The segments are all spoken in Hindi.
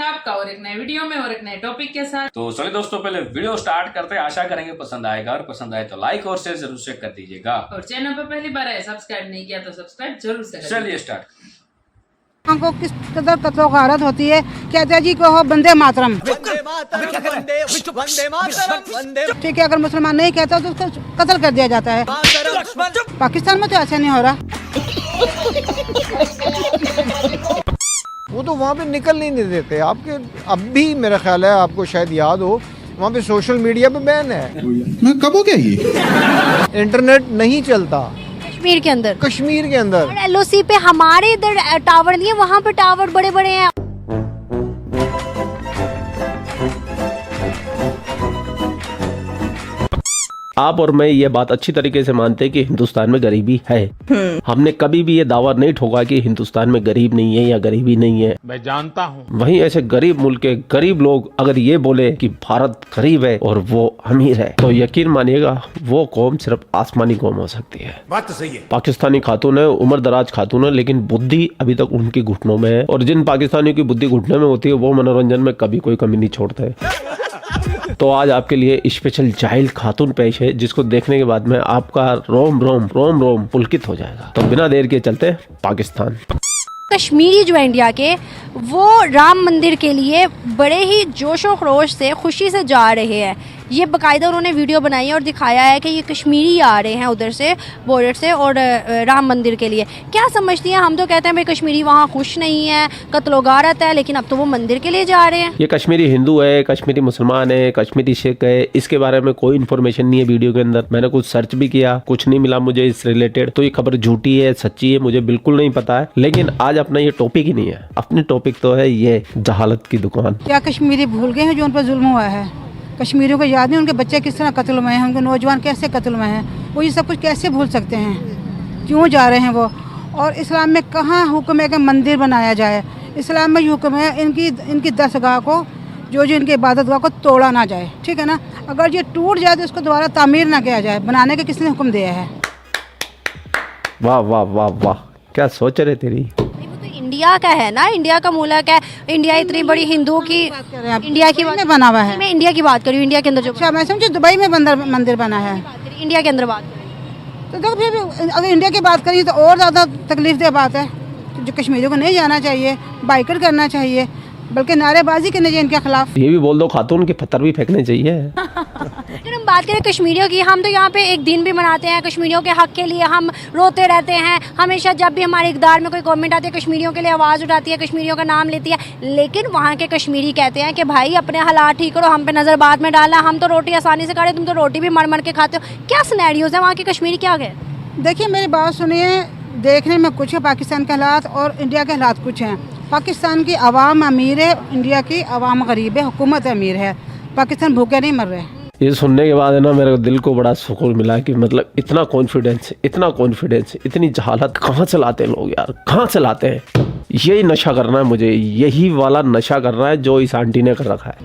है आपका और एक नए वीडियो में और एक नए टॉपिक के साथ। तो चलिए दोस्तों, पहले वीडियो स्टार्ट करते हैं। आशा करेंगे पसंद आएगा, और पसंद आए तो लाइक और शेयर जरूर से कर दीजिएगा। और चैनल पर पहली बार है, सब्सक्राइब नहीं किया तो सब्सक्राइब जरूर से करें। चलिए स्टार्ट। को किस कदर कत्लो गारत होती है। कहते हैं जी को हो बंदे मातरम, ठीक है। अगर मुसलमान नहीं कहता तो उसको कत्ल कर दिया जाता है। पाकिस्तान में तो ऐसा नहीं हो रहा। वो तो वहाँ पे निकल नहीं देते आपके। अब भी मेरा ख्याल है, आपको शायद याद हो, वहाँ पे सोशल मीडिया पे बैन है। मैं कब हो गया ये? इंटरनेट नहीं चलता कश्मीर के अंदर और LOC पे हमारे इधर टावर नहीं है, वहाँ पे टावर बड़े बड़े हैं। आप और मैं ये बात अच्छी तरीके से मानते हैं कि हिंदुस्तान में गरीबी है। हमने कभी भी ये दावा नहीं ठोका कि हिंदुस्तान में गरीब नहीं है या गरीबी नहीं है। मैं जानता हूँ। वहीं ऐसे गरीब मुल्क के गरीब लोग अगर ये बोले कि भारत गरीब है और वो अमीर है, तो यकीन मानिएगा वो कौम सिर्फ आसमानी कौम हो सकती है। बात तो सही है। पाकिस्तानी खातून है, उम्र दराज खातून है, लेकिन बुद्धि अभी तक उनकी घुटनों में है। और जिन पाकिस्तानियों की बुद्धि घुटने में होती है वो मनोरंजन में कभी कोई कमी नहीं छोड़ते। तो आज आपके लिए स्पेशल जाहिल खातून पेश है, जिसको देखने के बाद में आपका रोम रोम रोम रोम पुलकित हो जाएगा। तो बिना देर के चलते पाकिस्तान। कश्मीरी जो है इंडिया के, वो राम मंदिर के लिए बड़े ही जोशो खरोश से खुशी से जा रहे हैं। ये बाकायदा उन्होंने वीडियो बनाई है और दिखाया है कि ये कश्मीरी आ रहे हैं उधर से बॉर्डर से और राम मंदिर के लिए। क्या समझती हैं? हम तो कहते हैं भाई कश्मीरी वहाँ खुश नहीं है, कत्लो गारत है, लेकिन अब तो वो मंदिर के लिए जा रहे हैं। ये कश्मीरी हिंदू है, कश्मीरी मुसलमान है, कश्मीरी सिख है, इसके बारे में कोई इन्फॉर्मेशन नहीं है वीडियो के अंदर। मैंने कुछ सर्च भी किया, कुछ नहीं मिला मुझे इस रिलेटेड। तो ये खबर झूठी है सच्ची है मुझे बिल्कुल नहीं पता है। लेकिन आज अपना ये टॉपिक ही नहीं है। अपनी टॉपिक तो है ये जहालत की दुकान। क्या कश्मीरी भूल गए हैं जो उन पर जुल्म हुआ है? कश्मीरियों को याद नहीं उनके बच्चे किस तरह कत्ल हुए हैं, उनके नौजवान कैसे कत्ल हुए हैं? वो ये सब कुछ कैसे भूल सकते हैं? क्यों जा रहे हैं वो? और इस्लाम में कहाँ हुक्म है कि मंदिर बनाया जाए? इस्लाम में हुक्म है इनकी दरगाह को, जो इनकी इबादत गाह को तोड़ा ना जाए, ठीक है ना। अगर ये टूट जाए तो उसको दोबारा तामीर ना किया जाए। बनाने का किसने हुक्म दिया है? वाह वाह वाह वाह, क्या सोच रहे तेरी। इंडिया का है ना, इंडिया का मुल्क है। इंडिया इतनी बड़ी हिंदू की, इंडिया की में बना हुआ है। मैं इंडिया की बात कर रही हूँ। इंडिया के अंदर जो, अच्छा मैं समझी दुबई में मंदिर बना है। इंडिया के अंदर बात करें तो देखो फिर अगर इंडिया की बात करिए तो और ज़्यादा तकलीफ दह बात है। जो कश्मीरियों को नहीं जाना चाहिए, बाइकआउट करना चाहिए, बल्कि नारेबाजी करनी चाहिए इनके खिलाफ। ये भी बोल दो खातून के पत्थर भी फेंकने चाहिए। अगर हम बात करें कश्मीरियों की, हम तो यहाँ पे एक दिन भी मनाते हैं कश्मीरियों के हक के लिए। हम रोते रहते हैं हमेशा, जब भी हमारे इक़दार में कोई गवर्नमेंट आती है कश्मीरियों के लिए आवाज़ उठाती है, कश्मीरियों का नाम लेती है। लेकिन वहाँ के कश्मीरी कहते हैं कि भाई अपने हालात ठीक करो, हम पे नज़र बाद में डालना। हम तो रोटी आसानी से खाते, तुम तो रोटी भी मर मर के खाते हो। क्या सिनेरियोज़ है वहाँ के कश्मीरी? क्या गए? देखिए मेरी बात सुनिए, देखने में कुछ है पाकिस्तान के हालात और इंडिया के हालात कुछ हैं। पाकिस्तान की आवाम अमीर है, इंडिया की आवाम गरीब है, हुकूमत अमीर है। पाकिस्तान भूखे नहीं मर रहे। ये सुनने के बाद है ना, मेरे दिल को बड़ा सुकून मिला कि मतलब इतना कॉन्फिडेंस, इतनी जहालत कहाँ से लाते हैं लोग यार, कहाँ से लाते हैं? यही नशा करना है मुझे, यही वाला नशा करना है जो इस आंटी ने कर रखा है,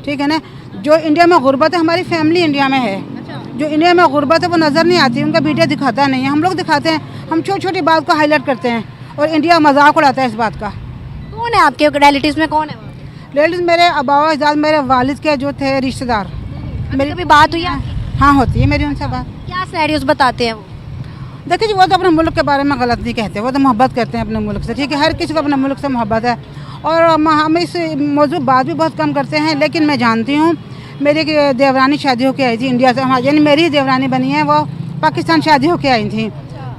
ठीक है ना। जो इंडिया में गुर्बत है, हमारी फैमिली इंडिया में है। जो इंडिया में गुर्बत है वो नज़र नहीं आती, उनका वीडियो दिखाता नहीं है। हम लोग दिखाते हैं, हम छोटी छोटी बात को हाईलाइट करते हैं और इंडिया मजाक उड़ाता है इस बात का। कौन है आपके रिलेटिव्स में? कौन है रिलेटिव्स? मेरे अबावा अजदाद, मेरे वालिद के जो थे रिश्तेदार। मेरी कभी बात हुई है? हाँ होती है मेरी उनसे बात। क्या सिनेरियोज बताते हैं वो? देखिए जी, वो तो अपने मुल्क के बारे में गलत नहीं कहते, वो तो मोहब्बत करते हैं अपने मुल्क से, ठीक है। हर किसी को अपने मुल्क से मोहब्बत है और हम इस मौजूद बात भी बहुत कम करते हैं। लेकिन मैं जानती हूँ, मेरी देवरानी शादी होकर आई थी इंडिया से, यानी मेरी ही देवरानी बनी है, वो पाकिस्तान शादी होकर आई थी।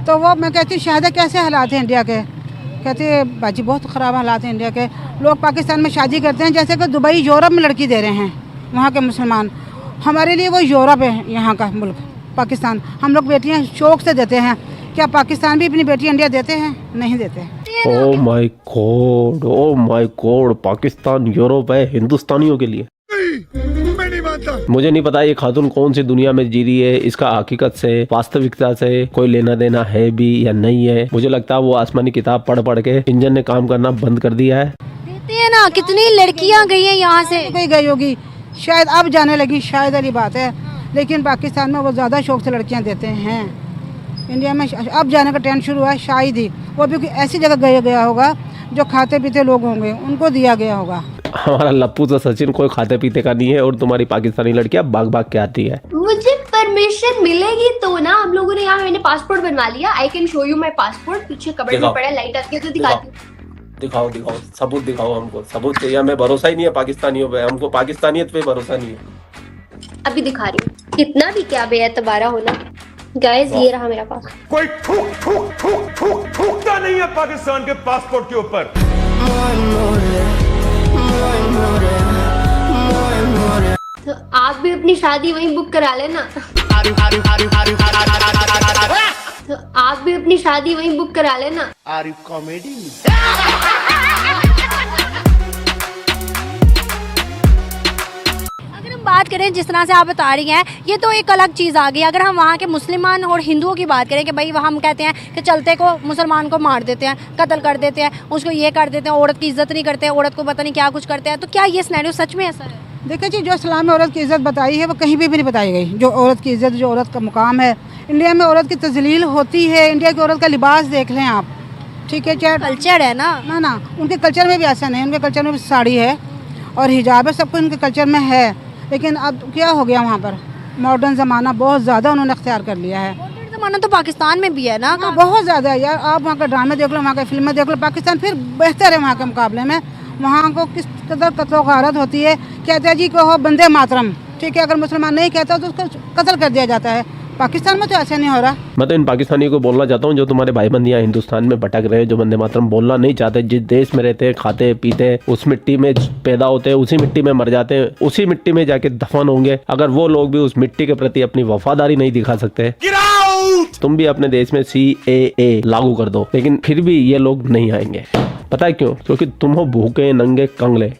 तो वो मैं कहती हूँ शायद कैसे हालात हैं इंडिया के? कहते हैं बाजी बहुत ख़राब हालात हैं इंडिया के। लोग पाकिस्तान में शादी करते हैं जैसे कि दुबई यूरोप में लड़की दे रहे हैं वहाँ के मुसलमान। हमारे लिए वो यूरोप है, यहाँ का मुल्क पाकिस्तान। हम लोग बेटियाँ शौक से देते हैं। क्या पाकिस्तान भी अपनी बेटी इंडिया देते हैं? नहीं देते। Oh my God, Pakistan Europe है हिंदुस्तानियों के लिए। मैं नहीं मानता। मुझे नहीं पता ये खातून कौन सी दुनिया में जी रही है, इसका हकीकत से, वास्तविकता से कोई लेना देना है भी या नहीं है। मुझे लगता है वो आसमानी किताब पढ़ पढ़ के इंजन ने काम करना बंद कर दिया है। देते हैं ना, कितनी लड़कियां गई हैं यहाँ से। कोई गई होगी शायद, अब जाने लगी शायद, वाली बात है। लेकिन पाकिस्तान में वो ज़्यादा शौक से लड़कियाँ देते हैं। इंडिया में अब जाने का ट्रेंड शुरू हुआ है, शायद ही वो भी ऐसी जगह गया होगा जो खाते पीते लोग होंगे, उनको दिया गया होगा। हमारा लप्पू तो सचिन कोई खाते पीते का नहीं है और तुम्हारी पाकिस्तानी लड़कियां भाग भाग के आती है। मुझे परमिशन मिलेगी तो ना। हम लोगों ने यहाँ मैंने पासपोर्ट बनवा लिया। I can show you my passport. पीछे कबर्ड में पड़ा, लाइट आती है तो दिखाती हूँ। दिखाओ दिखाओ, सबूत दिखाओ हमको। सबूत चाहिए हमें, भरोसा ही नहीं है पाकिस्तानियों पे, हमको पाकिस्तानियत पे भरोसा नहीं है। अभी दिखा रही हूँ। कितना भी क्या बेएतबारा होना। गाइस ये रहा मेरा पासपोर्ट। कोई थूकता नहीं है पाकिस्तान के पासपोर्ट के ऊपर। तो आप भी अपनी शादी वहीं बुक करा लेना। तो आप भी अपनी शादी वहीं बुक करा लेना। Are you comedy? अगर हम बात करें जिस तरह से आप बता रही हैं, ये तो एक अलग चीज़ आ गई। अगर हम वहाँ के मुसलमान और हिंदुओं की बात करें कि भाई हम कहते हैं कि चलते को मुसलमान को मार देते हैं, कत्ल कर देते हैं, उसको ये कर देते हैं, औरत की इज्जत नहीं करते, औरत को पता नहीं क्या कुछ करते हैं, तो क्या ये सिनेरियो सच में ऐसा है? देखिए जी, जो इस्लाम में औरत की इज़्ज़त बताई है वो कहीं भी नहीं बताई गई। जो औरत की इज़्ज़त, जो औरत का मुकाम है, इंडिया में औरत की तजलील होती है। इंडिया की औरत का लिबास देख लें आप, ठीक है, चाहे कल्चर है ना। ना उनके कल्चर में भी ऐसा नहीं। उनके कल्चर में भी साड़ी है और हिजाब है, सब कुछ उनके कल्चर में है। लेकिन अब क्या हो गया वहाँ पर, मॉडर्न ज़माना बहुत ज़्यादा उन्होंने अख्तियार कर लिया है। मॉडर्न ज़माना तो पाकिस्तान में भी है ना। हाँ, बहुत ज़्यादा है यार। आप वहाँ का ड्रामे देख लो, वहाँ की फिल्में देख लो। पाकिस्तान फिर बेहतर है वहाँ के मुकाबले में। वहाँ को किस कदर कत्ल गारत होती है। कहते हैं जी को हो बंदे मातरम, ठीक है, अगर मुसलमान नहीं कहता तो उसको कत्ल कर दिया जाता है। पाकिस्तान में तो ऐसा नहीं हो रहा। मैं तो इन पाकिस्तानियों को बोलना चाहता हूँ जो तुम्हारे भाई बंदियाँ हिंदुस्तान में भटक रहे हैं, जो वंदे मातरम बोलना नहीं चाहते, जिस देश में रहते हैं, खाते पीते हैं, उस मिट्टी में पैदा होते हैं, उसी मिट्टी में मर जाते हैं, उसी मिट्टी में जाके दफन होंगे। अगर वो लोग भी उस मिट्टी के प्रति अपनी वफादारी नहीं दिखा सकते, तुम भी अपने देश में CAA लागू कर दो, लेकिन फिर भी ये लोग नहीं आएंगे। पता है क्यों? क्योंकि तुम हो भूखे नंगे कंगले।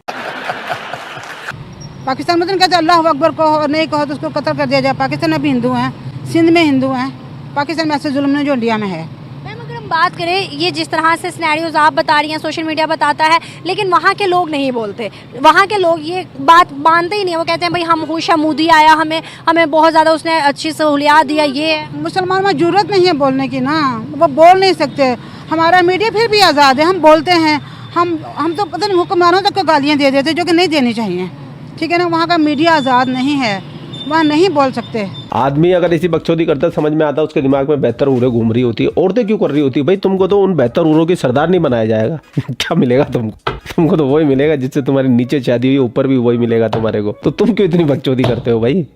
पाकिस्तान में तो कहते हैं अल्लाह अकबर कहो और नहीं कहो तो उसको कत्ल कर दिया जाए। पाकिस्तान में भी हिंदू हैं, सिंध में हिंदू हैं। पाकिस्तान में ऐसे जुल्म नहीं जो इंडिया में है। मैम अगर हम बात करें, ये जिस तरह से सिनेरियोज आप बता रही हैं, सोशल मीडिया बताता है, लेकिन वहाँ के लोग नहीं बोलते। वहाँ के लोग ये बात मानते ही नहीं। वो कहते हैं भाई हम खुश मोदी आया, हमें बहुत ज़्यादा उसने अच्छी सहूलियात दिया। ये मुसलमान में जरूरत नहीं है बोलने की ना, वो बोल नहीं सकते। हमारा मीडिया फिर भी आज़ाद है, हम बोलते हैं। हम तो पता नहीं हुक्मरानों तक को गालियाँ दे देते जो कि नहीं देनी चाहिए, ठीक है ना। वहाँ का मीडिया आज़ाद नहीं है, वहाँ नहीं बोल सकते। आदमी अगर इसी बकचोदी करता समझ में आता, उसके दिमाग में बेहतर उड़े घूम रही होती है। औरतें क्यों कर रही होती है भाई? तुमको तो उन बेहतर उड़ों की सरदार नहीं बनाया जाएगा। क्या मिलेगा तुमको तो वही मिलेगा जिससे तुम्हारे नीचे शादी हुई, ऊपर भी वही मिलेगा तुम्हारे को। तो तुम क्यों इतनी बकचोदी करते हो भाई?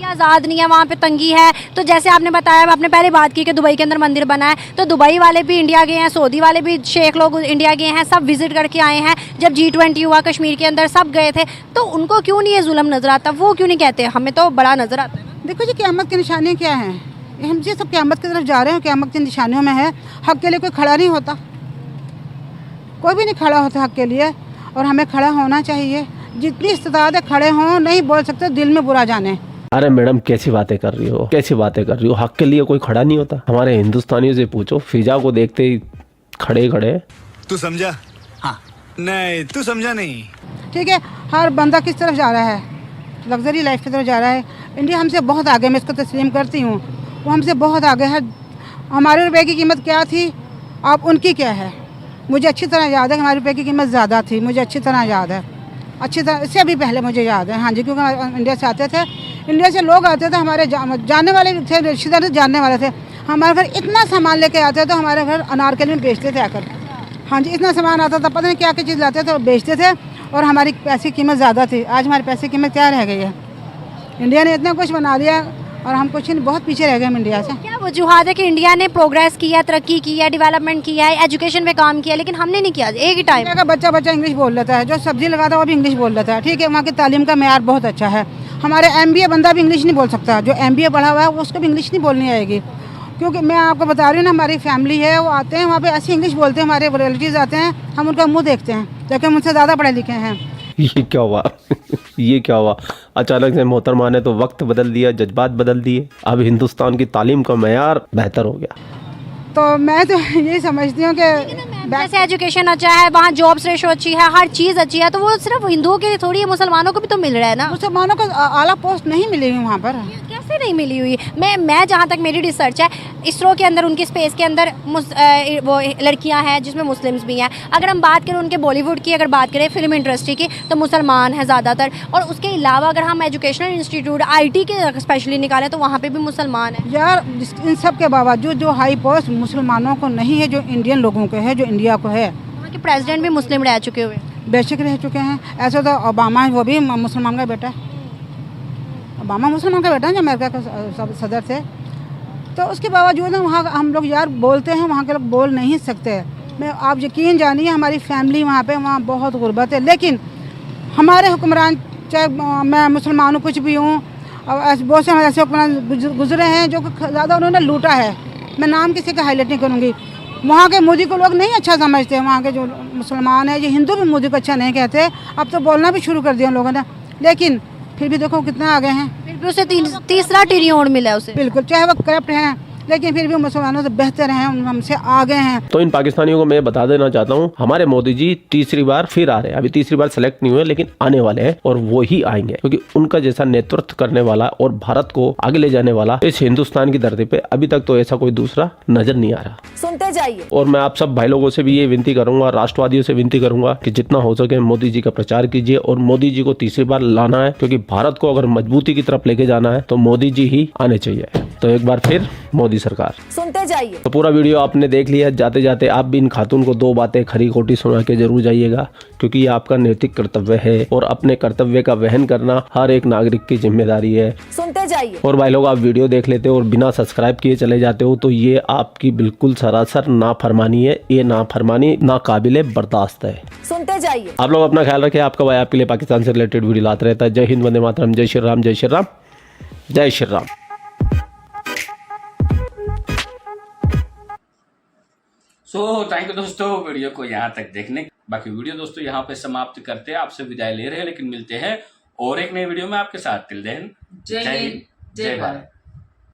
आज़ाद नहीं है, वहाँ पे तंगी है। तो जैसे आपने बताया, आपने पहले बात की कि दुबई के अंदर मंदिर बना है, तो दुबई वाले भी इंडिया गए हैं, सऊदी वाले भी शेख लोग इंडिया गए हैं, सब विजिट करके आए हैं। जब G20 हुआ कश्मीर के अंदर सब गए थे, तो उनको क्यों नहीं ये जुल्म नजर आता? वो क्यों नहीं कहते? हमें तो बड़ा नजर आता है। देखो जी, क़यामत की निशानियाँ क्या हैं? हम जी सब क़यामत की तरफ जा रहे हैं। क़यामत की निशानियों में है हक़ के लिए कोई खड़ा नहीं होता, कोई भी नहीं खड़ा होता हक़ के लिए, और हमें खड़ा होना चाहिए। जितनी इस्तिताअत है खड़े हों, नहीं बोल सकते दिल में बुरा जाने। अरे मैडम कैसी बातें कर रही हो, कैसी बातें कर रही हो? हक के लिए कोई खड़ा नहीं होता? हमारे हिंदुस्तानियों से पूछो, फिजा को देखते ही खड़े खड़े। तू समझा? हाँ। नहीं तू समझा नहीं। ठीक है, हर बंदा किस तरफ जा रहा है? लग्जरी लाइफ की तरफ जा रहा है। इंडिया हमसे बहुत आगे, मैं इसको तस्लीम करती हूँ। वो हमसे बहुत आगे है। हमारे रुपए की कीमत क्या थी, अब उनकी क्या है? मुझे अच्छी तरह याद है कि हमारे रुपए की कीमत ज़्यादा थी, मुझे अच्छी तरह याद है, अच्छी तरह, इससे अभी पहले मुझे याद है। हाँ जी, क्योंकि हम इंडिया से आते थे, इंडिया से लोग आते थे, हमारे जानने वाले थे, रिश्तेदार जानने वाले थे। हमारे घर इतना सामान लेके आते थे, हमारे घर अनारकली में बेचते थे आकर। हाँ जी, इतना सामान आता था, पता नहीं क्या क्या चीज़ लाते थे और बेचते थे, और हमारी पैसे की कीमत ज़्यादा थी। आज हमारे पैसे की कीमत क्या रह गई है? इंडिया ने इतना कुछ बना दिया और हम कुछ नहीं, बहुत पीछे रह गए हम इंडिया से। क्या वजूहत है कि इंडिया ने प्रोग्रेस किया, तरक्की की है, डेवलपमेंट किया है, एजुकेशन में काम किया, लेकिन हमने नहीं किया? एक ही टाइम का बच्चा इंग्लिश बोल लेता है, जो सब्जी लगाता है वो भी इंग्लिश बोल लेता है, ठीक है। वहाँ की तालीम का मेयार बहुत अच्छा है। हमारे MBA बंदा भी इंग्लिश नहीं बोल सकता, जो MBA पढ़ा हुआ है उसको भी इंग्लिश नहीं बोलनी आएगी। क्योंकि मैं आपको बता रही हूँ ना, हमारी फैमिली है, वो आते हैं वहाँ पे ऐसी इंग्लिश बोलते हैं, हमारे रिलेटिव्स आते हैं, हम उनका मुँह देखते हैं, जबकि हम उनसे ज़्यादा पढ़े लिखे हैं। ये क्या हुआ? ये क्या हुआ? अचानक से मोहतरमा ने तो वक्त बदल दिया, जज्बात बदल दिए, अब हिंदुस्तान की तालीम का मेयार बेहतर हो गया। तो मैं तो यही समझती हूँ कि जैसे एजुकेशन अच्छा है, वहाँ जॉब्स रेशो अच्छी है, हर चीज़ अच्छी है, तो वो सिर्फ हिंदुओं के लिए थोड़ी है, मुसलमानों को भी तो मिल रहा है ना। मुसलमानों को आला पोस्ट नहीं मिलेगी वहाँ पर। क्या से नहीं मिली हुई। मैं जहाँ तक मेरी रिसर्च है, इसरो के अंदर उनकी स्पेस के अंदर वो लड़कियाँ हैं जिसमें मुस्लिम्स भी हैं। अगर हम बात करें उनके बॉलीवुड की, अगर बात करें फिल्म इंडस्ट्री की, तो मुसलमान हैं ज़्यादातर। और उसके अलावा अगर हम एजुकेशनल इंस्टीट्यूट IT के स्पेशली निकालें तो वहाँ पर भी मुसलमान हैं। यार इन सब के बावजूद जो हाई पोस्ट मुसलमानों को नहीं है, जो इंडियन लोगों को है, जो इंडिया को है। वहाँ के प्रेसिडेंट भी मुस्लिम रह चुके हुए, बेशक रह चुके हैं। ऐसा तो ओबामा है, वो भी मुसलमान का बेटा है। ओबामा मुसलमान का बेटा है जो अमेरिका का सदर थे। तो उसके बावजूद वहाँ हम लोग यार बोलते हैं, वहाँ के लोग बोल नहीं सकते। मैं आप यकीन जानिए हमारी फैमिली वहाँ पे वहाँ बहुत गुर्बत है, लेकिन हमारे हुक्मरान, चाहे मैं मुसलमान हूँ कुछ भी हूँ, और बहुत से ऐसे हुक्मरान गुजरे हैं जो ज़्यादा उन्होंने लूटा है। मैं नाम किसी का हाईलाइट नहीं करूँगी। वहाँ के मोदी को लोग नहीं अच्छा समझते हैं। वहाँ के जो मुसलमान हैं, ये हिंदू भी मोदी को अच्छा नहीं कहते। अब तो बोलना भी शुरू कर दिया लोगों ने, लेकिन फिर भी देखो कितना आगे हैं। फिर भी उसे तीसरा ट्रिलियन मिला उसे। बिल्कुल, चाहे वो करप्ट हैं, लेकिन फिर भी मुसलमानों से बेहतर हैं, हमसे आगे हैं। तो इन पाकिस्तानियों को मैं बता देना चाहता हूँ, हमारे मोदी जी तीसरी बार फिर आ रहे हैं। अभी तीसरी बार सेलेक्ट नहीं हुए, लेकिन आने वाले हैं और वो ही आएंगे, क्योंकि उनका जैसा नेतृत्व करने वाला और भारत को आगे ले जाने वाला इस हिंदुस्तान की धरती पे अभी तक तो ऐसा कोई दूसरा नजर नहीं आ रहा। सुनते जाइए। और मैं आप सब भाई लोगों से भी ये विनती करूंगा, राष्ट्रवादियों से विनती करूंगा कि जितना हो सके मोदी जी का प्रचार कीजिए और मोदी जी को तीसरी बार लाना है, क्योंकि भारत को अगर मजबूती की तरफ लेके जाना है तो मोदी जी ही आने चाहिए। तो एक बार फिर मोदी सरकार। सुनते जाइए। तो पूरा वीडियो आपने देख लिया। जाते जाते आप भी इन खातून को 2 बातें खरी खोटी सुना के जरूर जाइएगा, क्योंकि ये आपका नैतिक कर्तव्य है और अपने कर्तव्य का वहन करना हर एक नागरिक की जिम्मेदारी है। सुनते जाइए। और भाई लोग, आप वीडियो देख लेते हो और बिना सब्सक्राइब किए चले जाते हो तो ये आपकी बिल्कुल सरासर नाफरमानी है। ये नाफरमानी नाकाबिले बर्दाश्त है। सुनते जाइए। आप लोग अपना ख्याल रखें। आपका भाई आपके लिए पाकिस्तान से रिलेटेड वीडियो लाता रहता है। जय हिंद, वंदे मातरम, जय श्री राम, जय श्री राम, जय श्री राम। थैंक यू दोस्तों वीडियो को यहाँ तक देखने। बाकी वीडियो दोस्तों यहाँ पे समाप्त करते हैं, आपसे विदाई ले रहे हैं, लेकिन मिलते हैं और एक नई वीडियो में आपके साथ। टिल देन, जय हिंद, जय भारत।